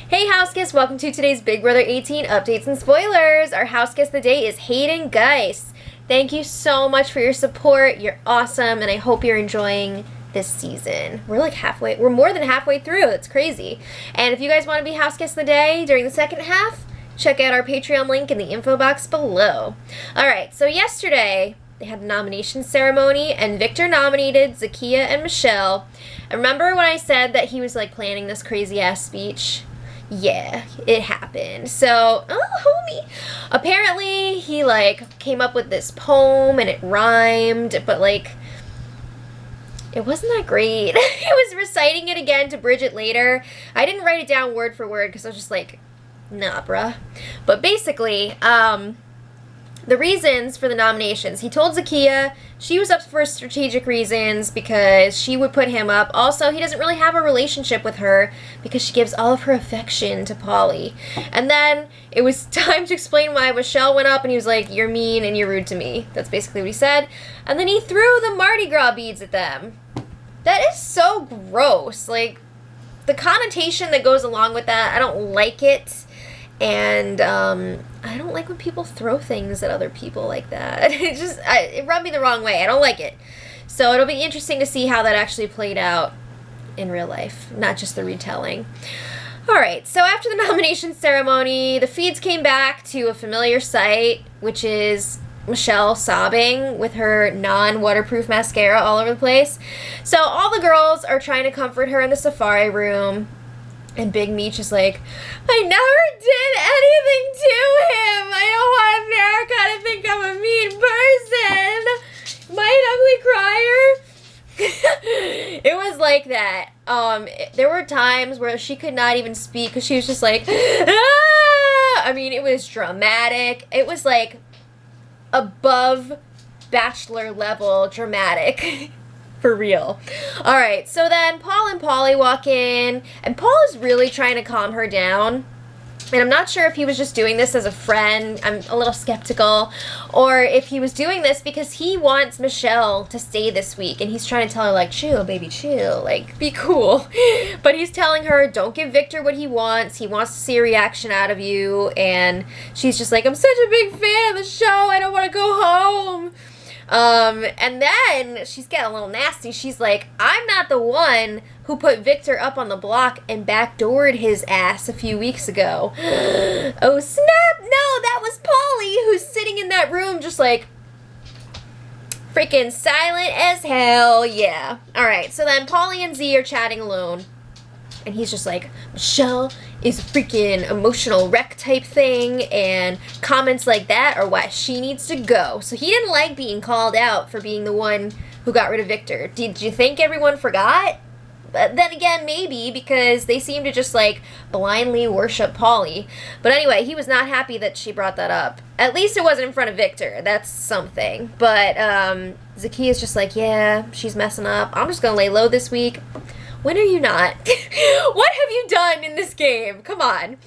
Hey house guests, welcome to today's Big Brother 18 updates and spoilers. Our house guest of the day is Hayden Geist. Thank you so much for your support. You're awesome, and I hope you're enjoying this season. We're more than halfway through. It's crazy. And if you guys want to be house guest of the day during the second half, check out our Patreon link in the info box below. Alright, so yesterday they had the nomination ceremony, and Victor nominated Zakiya and Michelle. And remember when I said that he was planning this crazy ass speech? Yeah, it happened. So, homie. Apparently, he, came up with this poem, and it rhymed, but, it wasn't that great. He was reciting it again to Bridget later. I didn't write it down word for word, because I was just nah, bruh. But basically, the reasons for the nominations. He told Zakiya she was up for strategic reasons because she would put him up. Also, he doesn't really have a relationship with her because she gives all of her affection to Pauly. And then it was time to explain why Michelle went up, and he was like, you're mean and you're rude to me. That's basically what he said. And then he threw the Mardi Gras beads at them. That is so gross. The connotation that goes along with that, I don't like it. And I don't like when people throw things at other people like that. It rubbed me the wrong way. I don't like it. So it'll be interesting to see how that actually played out in real life, not just the retelling. Alright, so after the nomination ceremony, the feeds came back to a familiar sight, which is Michelle sobbing with her non-waterproof mascara all over the place. So all the girls are trying to comfort her in the safari room. And Big Meech is like, I never did anything to him. I don't want America to think I'm a mean person. Am I an ugly crier? It was like that. There were times where she could not even speak because she was just like, ah! I mean, it was dramatic. It was above Bachelor level dramatic. For real. Alright, so then Paul and Pauly walk in, and Paul is really trying to calm her down. And I'm not sure if he was just doing this as a friend. I'm a little skeptical. Or if he was doing this because he wants Michelle to stay this week. And he's trying to tell her, chill, baby, chill. Be cool. But he's telling her, don't give Victor what he wants. He wants to see a reaction out of you. And she's just I'm such a big fan of the show. I don't want to go home. And then she's getting a little nasty. She's like, I'm not the one who put Victor up on the block and backdoored his ass a few weeks ago. Oh, snap! No, that was Pauly, who's sitting in that room just freaking silent as hell. Yeah. Alright, so then Pauly and Z are chatting alone. And he's just Michelle is a freaking emotional wreck type thing, and comments like that are why she needs to go. So he didn't like being called out for being the one who got rid of Victor. Did you think everyone forgot? But then again, maybe, because they seem to just blindly worship Pauly. But anyway, he was not happy that she brought that up. At least it wasn't in front of Victor. That's something. But Zakiya's just yeah, she's messing up. I'm just gonna lay low this week. When are you not? What have you done in this game? Come on.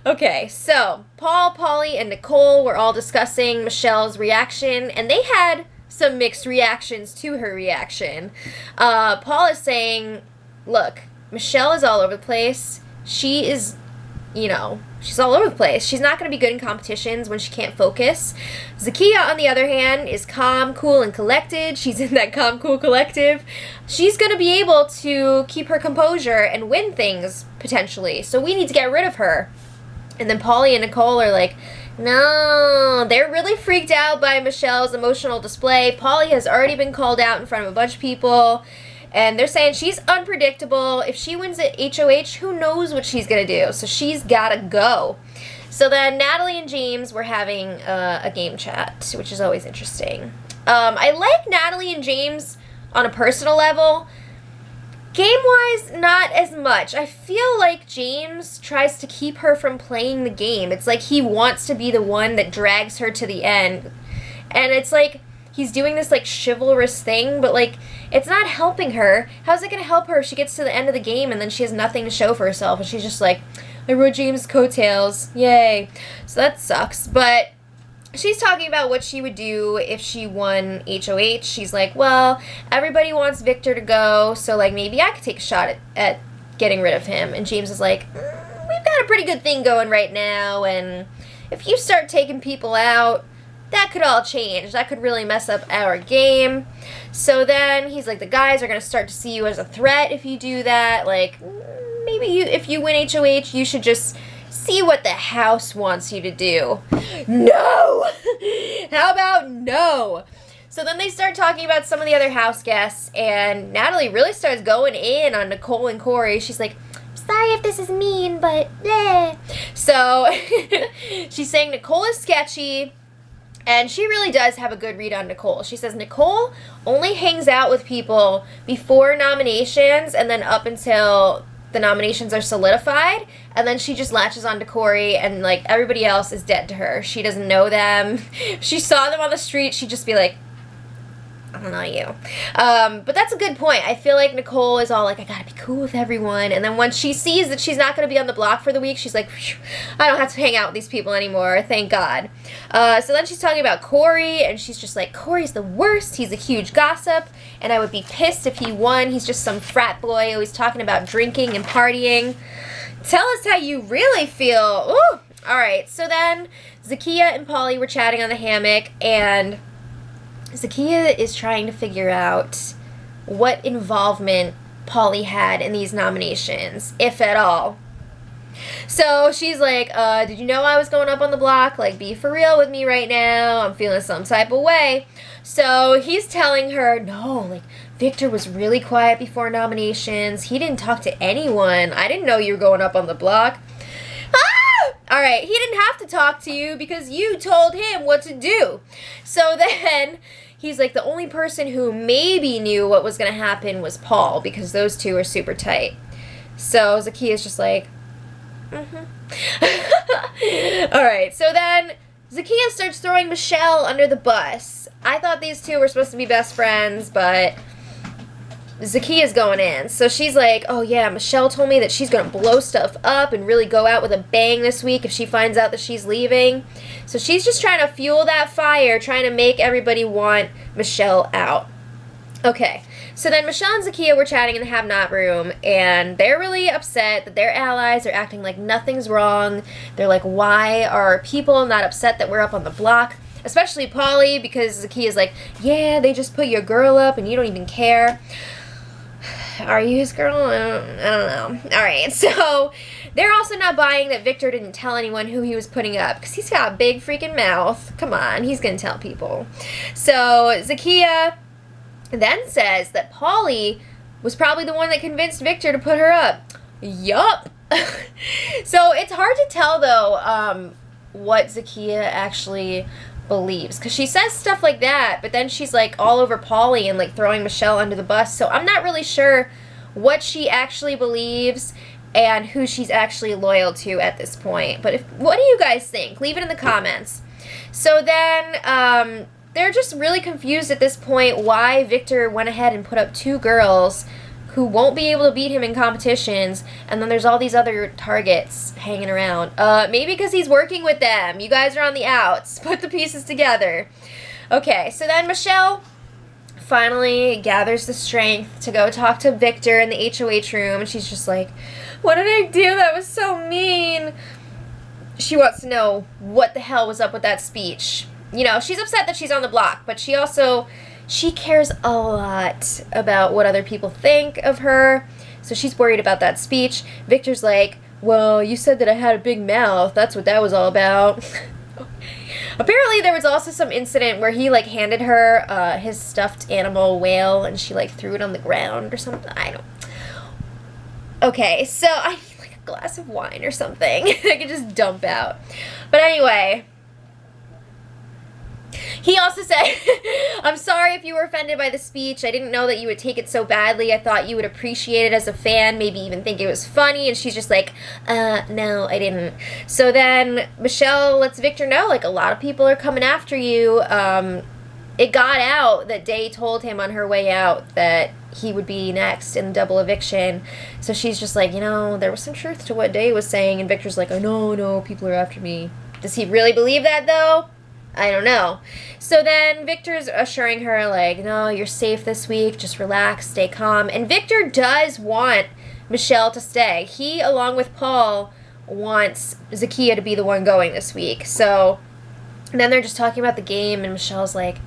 Okay, so Paul, Pauly, and Nicole were all discussing Michelle's reaction, and they had some mixed reactions to her reaction. Paul is saying, look, Michelle is all over the place. She is, she's all over the place. She's not going to be good in competitions when she can't focus. Zakiya, on the other hand, is calm, cool, and collected. She's in that calm, cool, collective. She's going to be able to keep her composure and win things, potentially. So we need to get rid of her. And then Pauly and Nicole are no. They're really freaked out by Michelle's emotional display. Pauly has already been called out in front of a bunch of people. And they're saying she's unpredictable. If she wins at HOH, who knows what she's going to do? So she's got to go. So then Natalie and James were having a game chat, which is always interesting. I like Natalie and James on a personal level. Game-wise, not as much. I feel like James tries to keep her from playing the game. It's he wants to be the one that drags her to the end. And it's he's doing this chivalrous thing, but it's not helping her. How's it gonna help her if she gets to the end of the game and then she has nothing to show for herself, and she's just I rode James' coattails, yay. So that sucks. But she's talking about what she would do if she won HOH. She's well, everybody wants Victor to go, so maybe I could take a shot at getting rid of him. And James is we've got got a pretty good thing going right now, and if you start taking people out, that could all change. That could really mess up our game. So then he's like, the guys are going to start to see you as a threat if you do that. Like, maybe if you win HOH, you should just see what the house wants you to do. No! How about no? So then they start talking about some of the other house guests, and Natalie really starts going in on Nicole and Corey. She's like, sorry if this is mean, but bleh. So she's saying Nicole is sketchy. And she really does have a good read on Nicole. She says Nicole only hangs out with people before nominations and then up until the nominations are solidified. And then she just latches on to Corey, and, like, everybody else is dead to her. She doesn't know them. If she saw them on the street, she'd just be like, I don't know you. But that's a good point. I feel like Nicole is all like, I gotta be cool with everyone. And then when she sees that she's not gonna be on the block for the week, she's like, I don't have to hang out with these people anymore. Thank God. So then she's talking about Corey, and she's just like, Corey's the worst. He's a huge gossip, and I would be pissed if he won. He's just some frat boy always talking about drinking and partying. Tell us how you really feel. Ooh. All right. So then Zakiya and Pauly were chatting on the hammock, and Zakiya is trying to figure out what involvement Pauly had in these nominations, if at all. So she's like, did you know I was going up on the block? Like, be for real with me right now. I'm feeling some type of way. So he's telling her, no, like, Victor was really quiet before nominations. He didn't talk to anyone. I didn't know you were going up on the block. Ah! All right, he didn't have to talk to you because you told him what to do. So then he's like, the only person who maybe knew what was going to happen was Paul, because those two are super tight. So Zakiya's just like, All right, so then Zakiya starts throwing Michelle under the bus. I thought these two were supposed to be best friends, but Zakiya's going in. So she's like, oh yeah, Michelle told me that she's going to blow stuff up and really go out with a bang this week if she finds out that she's leaving. So she's just trying to fuel that fire, trying to make everybody want Michelle out. Okay, so then Michelle and Zakiya were chatting in the have-not room, and they're really upset that their allies are acting like nothing's wrong. They're like, why are people not upset that we're up on the block? Especially Pauly, because Zakiya's like, yeah, they just put your girl up and you don't even care. Are you his girl? I don't know. Alright, so they're also not buying that Victor didn't tell anyone who he was putting up, because he's got a big freaking mouth. Come on, he's going to tell people. So Zakiya then says that Pauly was probably the one that convinced Victor to put her up. Yup. So it's hard to tell, though, what Zakiya actually believes, because she says stuff like that, but then she's like all over Pauly and like throwing Michelle under the bus. So I'm not really sure what she actually believes and who she's actually loyal to at this point. But what do you guys think? Leave it in the comments. So then they're just really confused at this point why Victor went ahead and put up two girls who won't be able to beat him in competitions, and then there's all these other targets hanging around. Maybe because he's working with them. You guys are on the outs. Put the pieces together. Okay, so then Michelle finally gathers the strength to go talk to Victor in the HOH room, and she's just like, what did I do? That was so mean. She wants to know what the hell was up with that speech. You know, she's upset that she's on the block, but she cares a lot about what other people think of her, so she's worried about that speech. Victor's like, well, you said that I had a big mouth. That's what that was all about. Apparently, there was also some incident where he, like, handed her his stuffed animal whale, and she, like, threw it on the ground or something. I don't... Okay, so I need, like, a glass of wine or something I could just dump out. But anyway... He also said, I'm sorry if you were offended by the speech. I didn't know that you would take it so badly. I thought you would appreciate it as a fan, maybe even think it was funny. And she's just like, no, I didn't. So then Michelle lets Victor know, like, a lot of people are coming after you. It got out that Day told him on her way out that he would be next in the double eviction. So she's just like, you know, there was some truth to what Day was saying. And Victor's like, oh, no, people are after me. Does he really believe that, though? I don't know. So then Victor's assuring her, like, no, you're safe this week. Just relax, stay calm. And Victor does want Michelle to stay. He, along with Paul, wants Zakiya to be the one going this week. So then they're just talking about the game, and Michelle's like,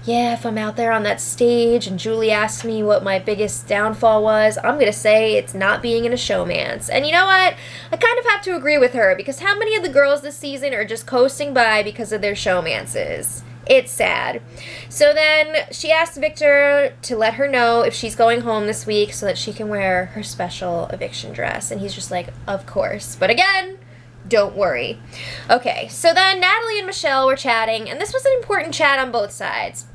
yeah, if I'm out there on that stage and Julie asks me what my biggest downfall was, I'm going to say it's not being in a showmance. And you know what? I kind of have to agree with her, because how many of the girls this season are just coasting by because of their showmances? It's sad. So then she asks Victor to let her know if she's going home this week so that she can wear her special eviction dress. And he's just like, of course. But again, don't worry. Okay, so then Natalie and Michelle were chatting, and this was an important chat on both sides.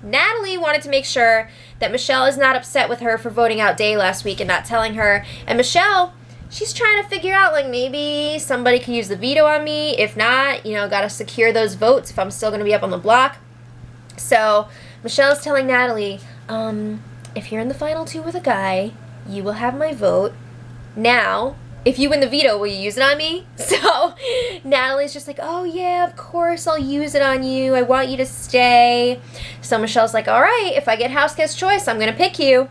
Natalie wanted to make sure that Michelle is not upset with her for voting out Day last week and not telling her. And Michelle, she's trying to figure out, like, maybe somebody could use the veto on me. If not, you know, gotta secure those votes if I'm still gonna be up on the block. So Michelle's telling Natalie, if you're in the final 2 with a guy, you will have my vote. Now, if you win the veto, will you use it on me? So Natalie's just like, oh yeah, of course I'll use it on you. I want you to stay. So Michelle's like, all right, if I get house guest choice, I'm going to pick you.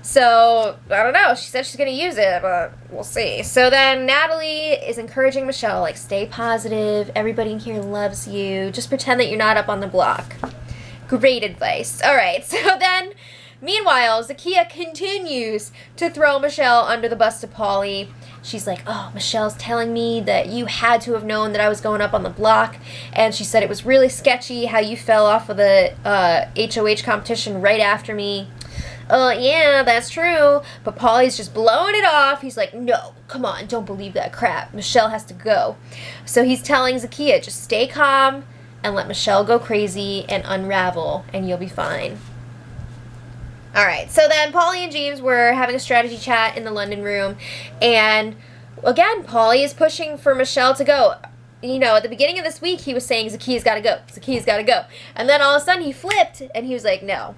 So, I don't know. She said she's going to use it, but we'll see. So then Natalie is encouraging Michelle, like, stay positive. Everybody in here loves you. Just pretend that you're not up on the block. Great advice. All right, so then meanwhile, Zakiya continues to throw Michelle under the bus to Pauly. She's like, oh, Michelle's telling me that you had to have known that I was going up on the block. And she said it was really sketchy how you fell off of the HOH competition right after me. Yeah, that's true. But Pauly's just blowing it off. He's like, no, come on, don't believe that crap. Michelle has to go. So he's telling Zakiya, just stay calm and let Michelle go crazy and unravel, and you'll be fine. Alright, so then Pauly and James were having a strategy chat in the London room, and again, Pauly is pushing for Michelle to go. You know, at the beginning of this week, he was saying, Zakiya's gotta go, Zakiya's gotta go. And then all of a sudden, he flipped, and he was like, no,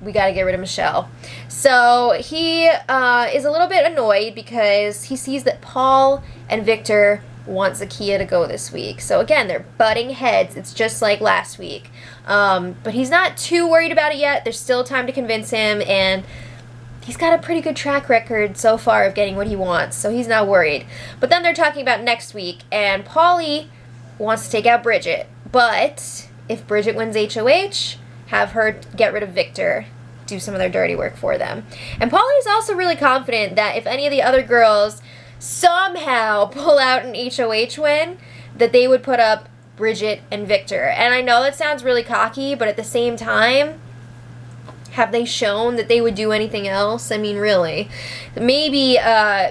we gotta get rid of Michelle. So he is a little bit annoyed because he sees that Paul and Victor want Zakiya to go this week. So again, they're butting heads. It's just like last week. But he's not too worried about it yet. There's still time to convince him, and he's got a pretty good track record so far of getting what he wants, so he's not worried. But then they're talking about next week, and Pauly wants to take out Bridget. But if Bridget wins HOH, have her get rid of Victor, do some of their dirty work for them. And Pauly is also really confident that if any of the other girls somehow pull out an HOH win, that they would put up Bridget and Victor. And I know that sounds really cocky, but at the same time, have they shown that they would do anything else? I mean, really. Maybe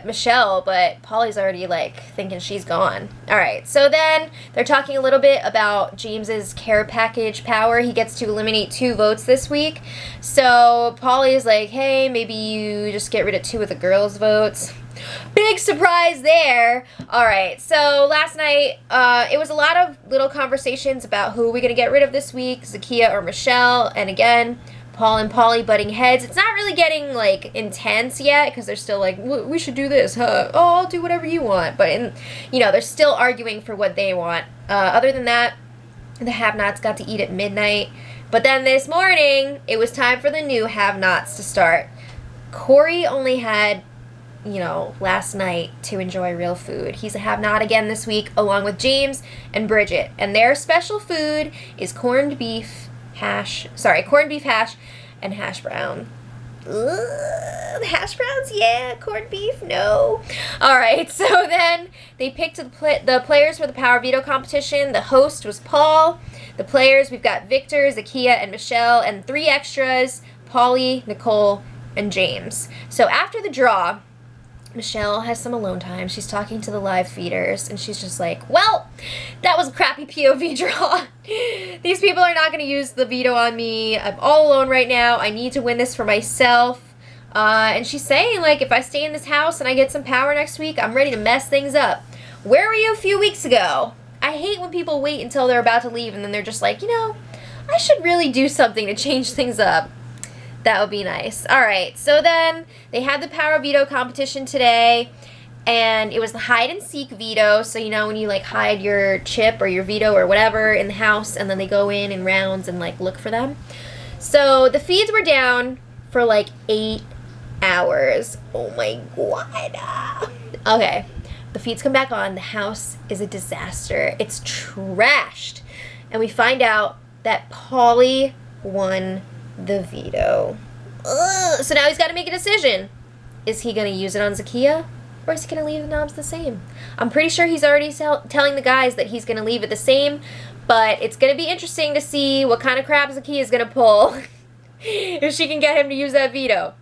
Michelle, but Pauly's already, like, thinking she's gone. Alright, so then they're talking a little bit about James's care package power. He gets to eliminate 2 votes this week. So Pauly is like, hey, maybe you just get rid of 2 of the girls' votes. Big surprise there. Alright, so last night, it was a lot of little conversations about who we're going to get rid of this week, Zakiya or Michelle, and again, Paul and Pauly butting heads. It's not really getting, like, intense yet, because they're still like, we should do this, huh? Oh, I'll do whatever you want. But, you know, they're still arguing for what they want. Other than that, the have-nots got to eat at midnight. But then this morning, it was time for the new have-nots to start. Corey only had, you know, last night to enjoy real food. He's a have-not again this week, along with James and Bridget. And their special food is corned beef hash and hash brown. Ugh, hash browns, yeah. Corned beef, no. Alright, so then they picked the players for the Power Veto competition. The host was Paul. The players, we've got Victor, Zakiya, and Michelle, and 3 extras, Pauly, Nicole, and James. So after the draw, Michelle has some alone time. She's talking to the live feeders, and she's just like, well, that was a crappy POV draw. These people are not going to use the veto on me. I'm all alone right now. I need to win this for myself. And she's saying, like, if I stay in this house and I get some power next week, I'm ready to mess things up. Where were you a few weeks ago? I hate when people wait until they're about to leave, and then they're just like, you know, I should really do something to change things up. That would be nice. Alright, so then they had the Power Veto competition today, and it was the hide-and-seek veto. So, you know, when you, like, hide your chip or your veto or whatever in the house, and then they go in rounds and, like, look for them. So the feeds were down for, like, 8 hours. Oh, my God. Okay. the feeds come back on. The house is a disaster. It's trashed. And we find out that Paulie won the veto. Ugh. So now he's got to make a decision. Is he going to use it on Zakiya? Or is he going to leave the knobs the same? I'm pretty sure he's already telling the guys that he's going to leave it the same. But it's going to be interesting to see what kind of crap Zakiya is going to pull. If she can get him to use that veto.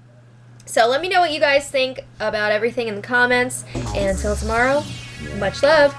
So let me know what you guys think about everything in the comments. And until tomorrow, much love.